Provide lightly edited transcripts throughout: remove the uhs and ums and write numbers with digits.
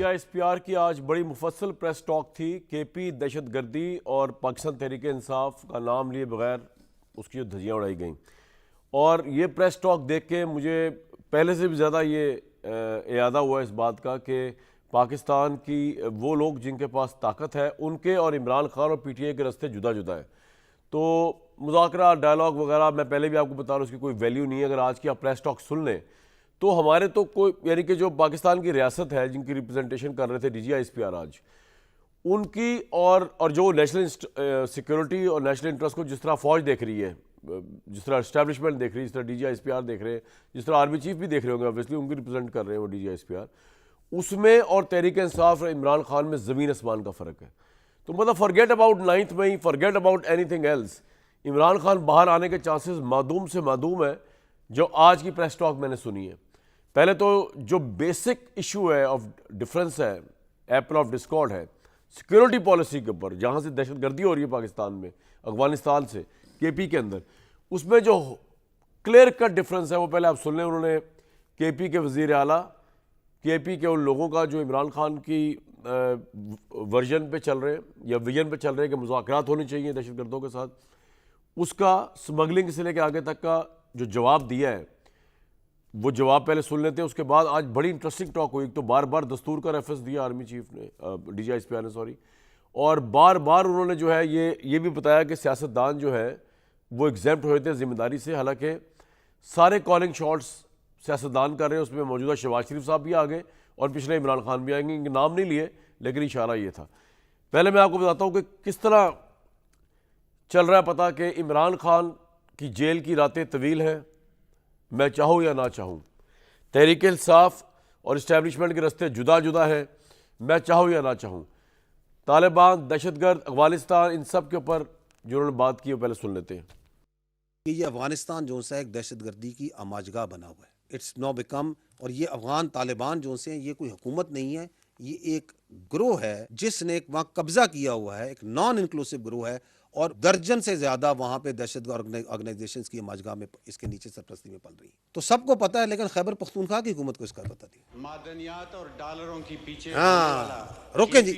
DGISPR की आज बड़ी मुफस्सल प्रेस टॉक थी। KP दहशतगर्दी और पाकिस्तान तहरीक इंसाफ का नाम लिए बगैर उसकी जो धज्जियाँ उड़ाई गई, और ये प्रेस टॉक देख के मुझे पहले से भी ज़्यादा ये यादा हुआ इस बात का कि पाकिस्तान की वो लोग जिनके पास ताकत है उनके और इमरान खान और PTI के रास्ते जुदा जुदा है। तो मुज़ाकरा डायलॉग वगैरह मैं पहले भी आपको बता रहा हूँ, उसकी कोई वैल्यू नहीं है। अगर आज की आप प्रेस टॉक सुन लें तो हमारे तो कोई, यानी कि जो पाकिस्तान की रियासत है जिनकी रिप्रेजेंटेशन कर रहे थे DGISPR आज, उनकी और जो नेशनल सिक्योरिटी और नेशनल इंटरेस्ट को जिस तरह फौज देख रही है, जिस तरह इस्टेब्लिशमेंट देख रही है, जिस तरह DGISPR देख रहे हैं, जिस तरह आर्मी चीफ भी देख रहे होंगे, ऑब्वियसली उनकी रिप्रेजेंट कर रहे हैं वो DGISPR, उसमें और तहरीक इंसाफ और इमरान खान में ज़मीन आसमान का फ़र्क है। तो मतलब फॉरगेट अबाउट 9 मई, forget about anything else. Imran Khan बाहर आने के चांसेस मादूम से मादूम है जो आज की प्रेस टॉक मैंने सुनी है। पहले तो जो बेसिक इशू है ऑफ डिफरेंस है, एप्पल ऑफ डिस्कॉर्ड है सिक्योरिटी पॉलिसी के ऊपर, जहाँ से दहशतगर्दी हो रही है पाकिस्तान में अफगानिस्तान से KP के अंदर, उसमें जो क्लियर कट डिफरेंस है वो पहले आप सुन लें। उन्होंने KP के वज़ीर आला, KP के उन लोगों का जो इमरान खान की वर्जन पे चल रहे हैं या विजन पे चल रहे हैं कि मुज़ाकरात होनी चाहिए दहशतगर्दों के साथ, उसका स्मगलिंग से लेकर आगे तक का जो जवाब दिया है वो जवाब पहले सुन लेते हैं। उसके बाद आज बड़ी इंटरेस्टिंग टॉक हुई। तो बार बार दस्तूर का रेफरेंस दिया आर्मी चीफ ने, DGISPR ने, सॉरी, और बार बार उन्होंने जो है ये भी बताया कि सियासतदान जो है वो एग्जेम्प्ट हुए थे जिम्मेदारी से। हालांकि सारे कॉलिंग शॉट्स सियासतदान कर रहे हैं, उसमें मौजूदा शहबाज शरीफ साहब भी आ गए और पिछले इमरान खान भी आएंगे। इनके नाम नहीं लिए लेकिन इशारा ये था। पहले मैं आपको बताता हूँ कि किस तरह चल रहा है पता कि इमरान खान की जेल की रातें तवील हैं, मैं चाहूँ या ना चाहूँ। तहरीक इंसाफ और इस्टेब्लिशमेंट के रास्ते जुदा जुदा हैं, मैं चाहूँ या ना चाहूँ। तालिबान, दहशतगर्द, अफगानिस्तान, इन सब के ऊपर जो उन्होंने बात की वो पहले सुन लेते हैं। कि ये अफगानिस्तान जो सा एक दहशतगर्दी की आमाजगाह बना हुआ है, इट्स नो बिकम, और ये अफगान तालिबान जो से ये कोई हुकूमत नहीं है, ये एक ग्रोह है जिसने एक वहाँ कब्जा किया हुआ है, एक नॉन इंक्लूसिव ग्रोह है, और दर्जन से ज्यादा वहाँ पे दहशतगर्द ऑर्गेनाइजेशंस की आमाजगाह में इसके नीचे सरपरस्ती में पल रही है। तो सबको पता है, लेकिन खैबर पख्तूनख्वा की हुकूमत को इसका पता नहीं। मादनियात और डॉलरों की पीछे रोकें जी,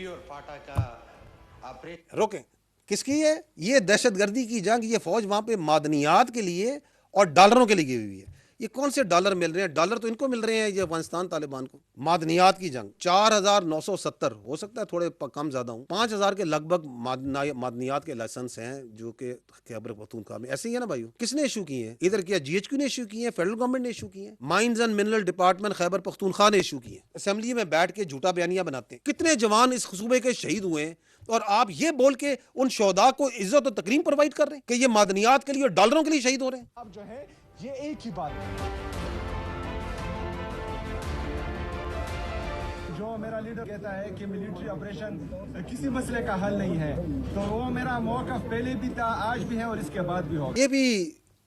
रोकें। किसकी है ये दहशतगर्दी की जंग? ये फौज वहां पे मादनियात के लिए और डॉलरों के लिए गई हुई है। ये कौन से डॉलर मिल रहे हैं? डॉलर तो इनको मिल रहे हैं ये अफगानिस्तान तालिबान को। मादनियात की जंग 4970, हो सकता है थोड़े कम ज्यादा हूँ, 5000 के लगभग मादनियात के लाइसेंस हैं जो कि खैबर पख्तूनख्वा में ऐसे ही है ना भाइयों। किसने इशू किए हैं? इधर किया GHQ ने इशू किए हैं, फेडरल गवर्नमेंट ने इशू किए हैं, mines and mineral department Khyber Pakhtunkhwa ने इशू किए हैं। असेंबली में बैठ के झूठा बयानियां बनाते हैं। कितने जवान इस सूबे के शहीद हुए हैं और आप ये बोल के उन शोहदा को इज्जत और तकरीम प्रोवाइड कर रहे हैं कि ये मादनियात के लिए और डॉलरों के लिए शहीद हो रहे हैं। अब जो है ये एक ही बात है। जो मेरा लीडर कहता है कि मिलिट्री ऑपरेशन किसी मसले का हल नहीं है, तो वो मेरा मौक़िफ़ पहले भी था, आज भी है और इसके बाद भी होगा। ये भी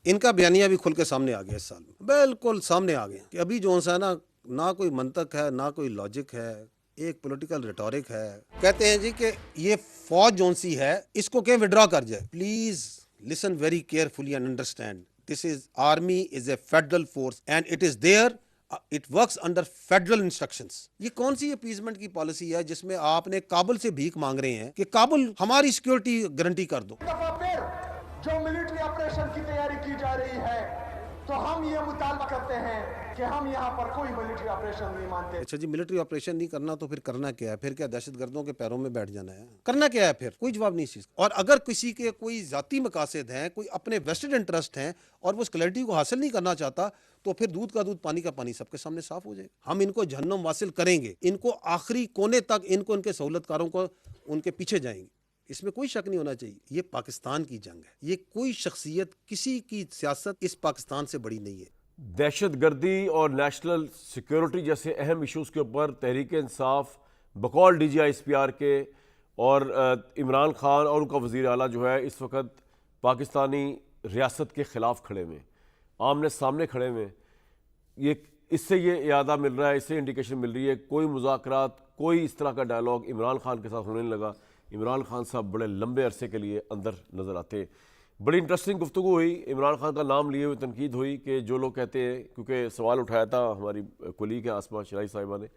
इनका बयानिया भी खुल के सामने आ गया इस साल में, बिल्कुल सामने आ गया कि अभी जो सा ना कोई मंतक है, ना कोई लॉजिक है, एक पॉलिटिकल रिटोरिक है। कहते हैं जी कि ये फौज जोन सी है इसको क्या विड्रॉ कर जाए। Please listen very carefully and understand, this is army is a federal force and it is there, it works under federal instructions. ये कौन सी अपीजमेंट की पॉलिसी है जिसमें आपने काबुल से भीख मांग रहे हैं कि काबुल हमारी सिक्योरिटी गारंटी कर दो। फिर जो मिलिट्री ऑपरेशन की तैयारी की जा रही है तो हम ये मुतालबा करते हैं कि हम यहाँ पर कोई मिलिट्री ऑपरेशन नहीं मानते। अच्छा जी, मिलिट्री ऑपरेशन नहीं करना तो फिर करना क्या है? फिर क्या दहशतगर्दों के पैरों में बैठ जाना है? करना क्या है फिर? कोई जवाब नहीं इस चीज। और अगर किसी के कोई जाती मकासद हैं, कोई अपने वेस्टेड इंटरेस्ट हैं और वो उस क्लैरिटी को हासिल नहीं करना चाहता, तो फिर दूध का दूध पानी का पानी सबके सामने साफ हो जाएगा। हम इनको जहन्नम वासिल करेंगे, इनको आखिरी कोने तक, इनको इनके सहूलतकारों को उनके पीछे जाएंगे, इसमें कोई शक नहीं होना चाहिए। ये पाकिस्तान की जंग है, ये कोई शख्सियत, किसी की सियासत इस पाकिस्तान से बड़ी नहीं है। दहशतगर्दी और नेशनल सिक्योरिटी जैसे अहम इश्यूज़ के ऊपर तहरीक इंसाफ बकौल DGISPR के और इमरान खान और उनका वज़ीर आला जो है इस वक्त पाकिस्तानी रियासत के ख़िलाफ़ खड़े हुए, आमने सामने खड़े हुए। ये इससे ये यादा मिल रहा है, इससे इंडिकेशन मिल रही है कोई मुज़ाकरात, कोई इस तरह का डायलॉग इमरान खान के साथ होने नहीं लगा। इमरान खान साहब बड़े लंबे अरसे के लिए अंदर नज़र आते। बड़ी इंटरेस्टिंग गुफ्तगू हुई, इमरान खान का नाम लिए हुए तनकीद हुई कि जो लोग कहते हैं, क्योंकि सवाल उठाया था हमारी कुलीग है आसमा शराई साहिबा ने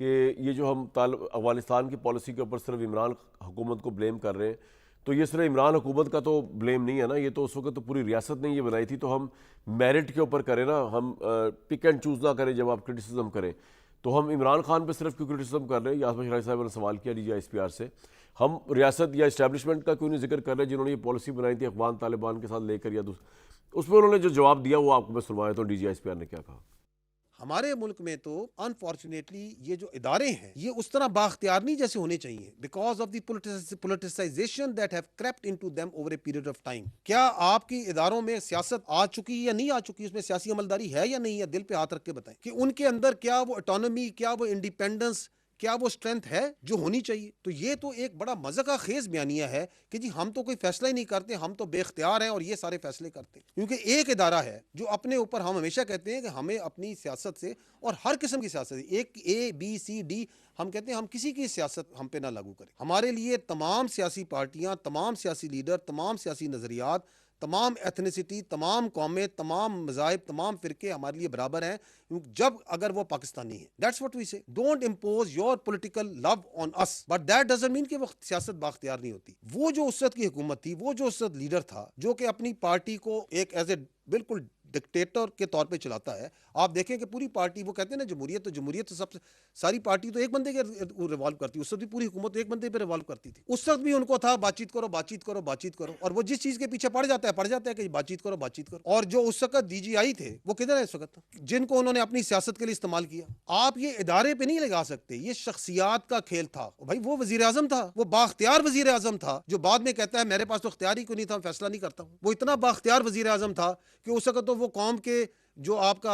कि ये जो हम अफगानिस्तान की पॉलिसी के ऊपर सिर्फ इमरान हुकूमत को ब्लेम कर रहे हैं, तो ये सिर्फ इमरान हुकूमत का तो ब्लेम नहीं है ना, ये तो उस वक्त तो पूरी रियासत ने ये बनाई थी। तो हम मेरिट के ऊपर करें ना, हम पिक एंड चूज़ ना करें जब आप क्रिटिसिज्म करें। तो हम इमरान खान पे सिर्फ क्यों क्रिटिसिज्म कर रहे हैं? यासमिन शराई साहब ने सवाल किया DGISPR से, हम रियासत या इस्टेब्लिशमेंट का क्यों नहीं जिक्र कर रहे जिन्होंने ये पॉलिसी बनाई थी अफगान तालिबान के साथ लेकर, या उसमें उन्होंने जो जवाब दिया वो आपको मैं सुनवाया तो DGISPR ने क्या कहा। हमारे मुल्क में तो अनफॉर्चुनेटली ये जो इदारे हैं ये उस तरह बाख्तियार नहीं जैसे होने चाहिए, because of the politicisation that have crept into them over a period of time. क्या आपकी इदारों में सियासत आ चुकी है या नहीं आ चुकी, उसमें सियासी अमलदारी है या नहीं है? दिल पे हाथ रख के बताएं कि उनके अंदर क्या वो ऑटोनॉमी, क्या वो इंडिपेंडेंस, क्या वो स्ट्रेंथ है जो होनी चाहिए? तो ये तो एक बड़ा मज़ा खेज बयानिया है कि जी हम तो कोई फैसला ही नहीं करते, हम तो बेख्तियार हैं और ये सारे फैसले करते हैं। क्योंकि एक इदारा है जो अपने ऊपर, हम हमेशा कहते हैं कि हमें अपनी सियासत से, और हर किस्म की सियासत, एक ABCD, हम कहते हैं हम किसी की सियासत हम पे ना लागू करें। हमारे लिए तमाम सियासी पार्टियां, तमाम सियासी लीडर, तमाम सियासी नज़रियात, तमाम एथनिसिटी, तमाम कौमें, तमाम मज़ाहिब, तमाम फ़िरके हमारे लिए बराबर हैं, जब अगर वो पाकिस्तानी है। दैट्स व्हाट वी से। Don't impose your political love on us, but that doesn't mean कि वो सियासत बाख्तियार नहीं होती। वो जो उस वक्त की हुकूमत थी, वो जो उस वक्त लीडर था, जो कि अपनी पार्टी को एक एज ए बिल्कुल डिक्टेटर के तौर पे चलाता है। आप देखें कि पूरी पार्टी, वो कहते हैं ना जमहूरियत तो सबसे, सारी पार्टी तो एक बंदे के रिवॉल्व करती है। उस वक्त भी पूरी हुकूमत तो एक बंदे पे रिवॉल्व करती थी। उस वक्त भी उनको था बातचीत करो, बातचीत करो, बातचीत करो, और वो जिस चीज के पीछे पड़ जाता है कि बातचीत करो, बातचीत करो। और जो उस वक्त DGI थे वो किधर है इस वक्त, जिनको उन्होंने अपनी सियासत के लिए इस्तेमाल किया? आप ये इदारे पे नहीं लगा सकते, ये शख्सियात का खेल था। भाई वो वजीर आजम था, वो बाख्तियार वजीर आजम था, जो बाद में कहता है मेरे पास तो इख्तियार ही कोई नहीं था, फैसला नहीं करता हूं। वो इतना बाख्तियार वजीर आजम था कि उस वक्त तो वो कौम के जो आपका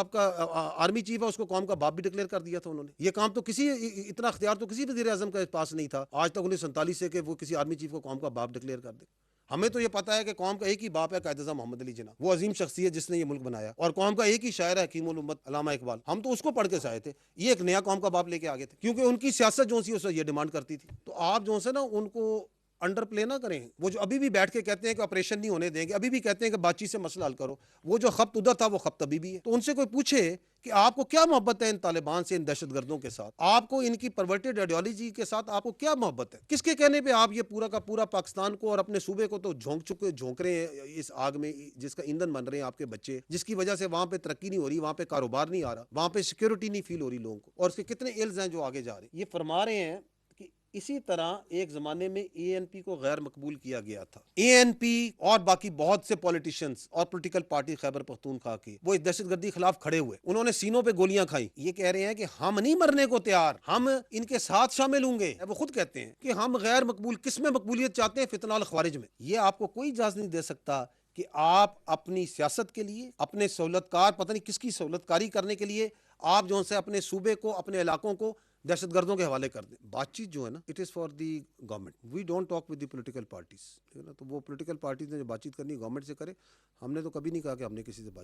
आर्मी चीफ है उसको कौम का बाप भी डिक्लेयर कर दिया था उन्होंने। ये काम तो किसी, इतना इख्तियार तो किसी वजीर आजम के पास नहीं था आज तक 1947 से कि वो किसी आर्मी चीफ को कौम का बाप डिक्लेयर कर दे। हमें तो ये पता है कि कौम का एक ही बाप है, कायद-ए-आज़म मोहम्मद अली जिन्ना, वो अजीम शख्सियत जिसने ये मुल्क बनाया, और कौम का एक ही शायर है हकीमुल उम्मत अल्लामा इकबाल। हम तो उसको पढ़ के से आए थे, ये एक नया कौम का बाप लेके आ गए थे, क्योंकि उनकी सियासत जो सी उससे ये डिमांड करती थी। तो आप जो से ना उनको अंडर प्ले ना करें। वो जो अभी भी बैठ के कहते हैं कि ऑपरेशन नहीं होने देंगे, अभी भी कहते हैं कि बातचीत से मसला हल करो, वो जो खप्त उधर था वो खप्त अभी भी है। तो उनसे कोई पूछे कि आपको क्या मोहब्बत है इन तालिबान से, इन दहशतगर्दों के साथ, आपको इनकी परवर्टेड आइडियोलॉजी के साथ आपको क्या मोहब्बत है? किसके कहने पे आप ये पूरा का पूरा पाकिस्तान को और अपने सूबे को तो झोंक रहे हैं इस आग में, जिसका ईंधन बन रहे हैं आपके बच्चे, जिसकी वजह से वहां पे तरक्की नहीं हो रही, वहां पे कारोबार नहीं आ रहा, वहां पे सिक्योरिटी नहीं फील हो रही लोगों को, और उसके कितने इल्ज हैं जो आगे जा रहे हैं। ये फरमा रहे हैं कि इसी तरह एक जमाने में ANP को गैर मकबूल किया गया था। ANP और बाकी बहुत से पॉलिटिशियंस और पॉलिटिकल पार्टी खैबर पख्तूनख्वा के, वो इस दहशतगर्दी के खिलाफ खड़े हुए, उन्होंने सीनों पे गोलियां खाई। ये कह रहे हैं कि हम नहीं मरने को तैयार, हम इनके साथ शामिल होंगे। वो खुद कहते हैं कि हम गैर मकबूल, किस में मकबूलियत चाहते हैं? फितनाल ख्वारिज में। ये आपको कोई इजाजत नहीं दे सकता कि आप अपनी सियासत के लिए, अपने सहूलतकार, पता नहीं किसकी सहूलतकारी करने के लिए, आप जो है अपने सूबे को, अपने इलाकों को दहशतगर्दों के हवाले कर दें। बातचीत जो है ना, it is for the government, we don't talk with the political parties, ठीक है ना। तो वो पॉलिटिकल पार्टीज ने जो बातचीत करनी गवर्नमेंट से करे, हमने तो कभी नहीं कहा कि हमने किसी से बातचीत